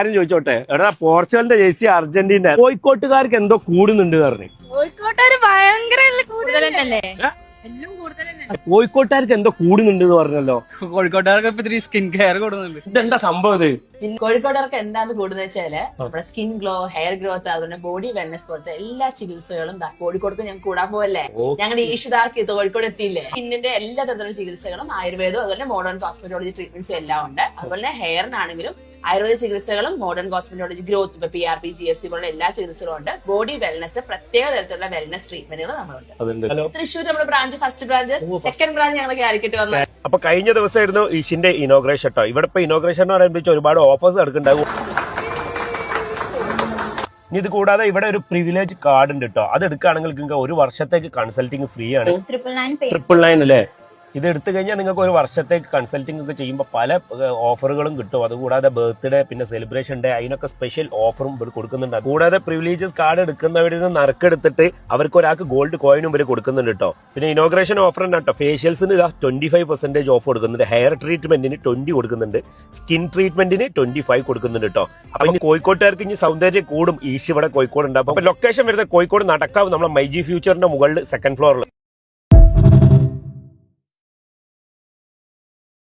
ചോദിച്ചോട്ടെ എടാ പോർച്ചുഗലിന്റെ ജേഴ്സി അർജന്റീന കോഴിക്കോട്ടുകാർക്ക് എന്തോ കൂടുന്നുണ്ട് പറഞ്ഞു. കോഴിക്കോട്ടുകാര് ഭയങ്കര കൂടുതലല്ലേ? കോഴിക്കോട്ടുകാർക്ക് എന്തോ കൂടുന്നുണ്ട് എന്ന് പറഞ്ഞല്ലോ. കോഴിക്കോട്ടുകാർക്ക് ഇപ്പൊ ഇത്തിരി സ്കിൻ കെയർ കൂടുന്നുണ്ട്. ഇതെന്താ സംഭവം ഇത്? കോഴിക്കോട്ടുകാർക്ക് എന്താന്ന് കൂടുന്ന വെച്ചാല് നമ്മുടെ സ്കിൻ ഗ്ലോ, ഹെയർ ഗ്രോത്ത്, അതുപോലെ ബോഡി വെൽനെസ് പോലത്തെ എല്ലാ ചികിത്സകളും കോഴിക്കോടക്ക് ഞങ്ങൾക്ക് കൂടാൻ പോവല്ലേ. ഞങ്ങളുടെ ഈശ്വരാക്കി കോഴിക്കോട് എത്തിയില്ലേ. സ്കിന്നിന്റെ എല്ലാ തരത്തിലുള്ള ചികിത്സകളും ആയുർവേദവും അതുപോലെ മോഡേൺ കോസ്മെറ്റോളജി ട്രീറ്റ്മെന്റ്സും എല്ലാം ഉണ്ട്. അതുപോലെ ഹെയറിനാണെങ്കിലും ആയുർവേദ ചികിത്സകളും മോഡേൺ കോസ്മെറ്റോളജി ഗ്രോത്ത്, ഇപ്പൊ PRP, GFC പോലുള്ള എല്ലാ ചികിത്സകളും ഉണ്ട്. ബോഡി വെൽനെസ്, പ്രത്യേക തരത്തിലുള്ള വെൽനെസ് ട്രീറ്റ്മെന്റുകൾ നമ്മളുണ്ട്. തൃശ്ശൂർ നമ്മുടെ branch, first branch, second branch ഞങ്ങൾ കാലിക്കറ്റ് വന്നു. അപ്പൊ കഴിഞ്ഞ ദിവസമായിരുന്നു ഈഷിന്റെ ഇനോഗ്രേഷൻ കേട്ടോ. ഇവിടെ ഇപ്പൊ ഇനോഗ്രേഷൻ എന്ന് പറയുമ്പോൾ ഒരുപാട് ഓഫേഴ്സ് എടുക്കുന്നുണ്ടാവും. ഇനി ഇത് കൂടാതെ ഇവിടെ ഒരു പ്രിവിലേജ് കാർഡ് ഉണ്ട് കേട്ടോ. അത് എടുക്കുകയാണെങ്കിൽ നിങ്ങൾക്ക് ഒരു വർഷത്തേക്ക് കൺസൾട്ടിങ് ഫ്രീ ആണ്. 999 അല്ലേ? ഇത് എടുത്തു കഴിഞ്ഞാൽ നിങ്ങൾക്ക് ഒരു വർഷത്തേക്ക് കൺസൾട്ടിംഗ് ഒക്കെ ചെയ്യുമ്പോൾ പല ഓഫറുകളും കിട്ടും. അതുകൂടാതെ ബർത്ത്ഡേ, പിന്നെ സെലിബ്രേഷൻ ഡേ, അതിനൊക്കെ സ്പെഷ്യൽ ഓഫറും ഇവർ കൊടുക്കുന്നുണ്ട്. കൂടാതെ പ്രിവിലേജസ് കാർഡ് എടുക്കുന്നവരിൽ നിന്ന് നറുക്കെടുത്തിട്ട് അവർക്ക് ഒരാൾക്ക് ഗോൾഡ് കോയിനും ഇവർ കൊടുക്കുന്നുണ്ട് കേട്ടോ. പിന്നെ ഇനോഗ്രേഷൻ ഓഫർ ഉണ്ട് കേട്ടോ. ഫേഷ്യൽസിന് 25% ഓഫ് കൊടുക്കുന്നുണ്ട്, ഹെയർ ട്രീറ്റ്മെന്റിന് 20 കൊടുക്കുന്നുണ്ട്, സ്കിൻ ട്രീറ്റ്മെന്റിന് 25 കൊടുക്കുന്നുണ്ട് കേട്ടോ. അപ്പൊ ഇനി കോഴിക്കോട്ടുകാർക്ക് ഇനി സൗന്ദര്യം കൂടും. ഈശ് ഇവിടെ കോഴിക്കോട് ഉണ്ടാവും. അപ്പൊ ലൊക്കേഷൻ വരുന്നത് കോഴിക്കോട് നടക്കാവ്, നമ്മളെ മൈജി ഫ്യൂച്ചറിന്റെ മുകളിൽ 2nd ഫ്ലോറിൽ.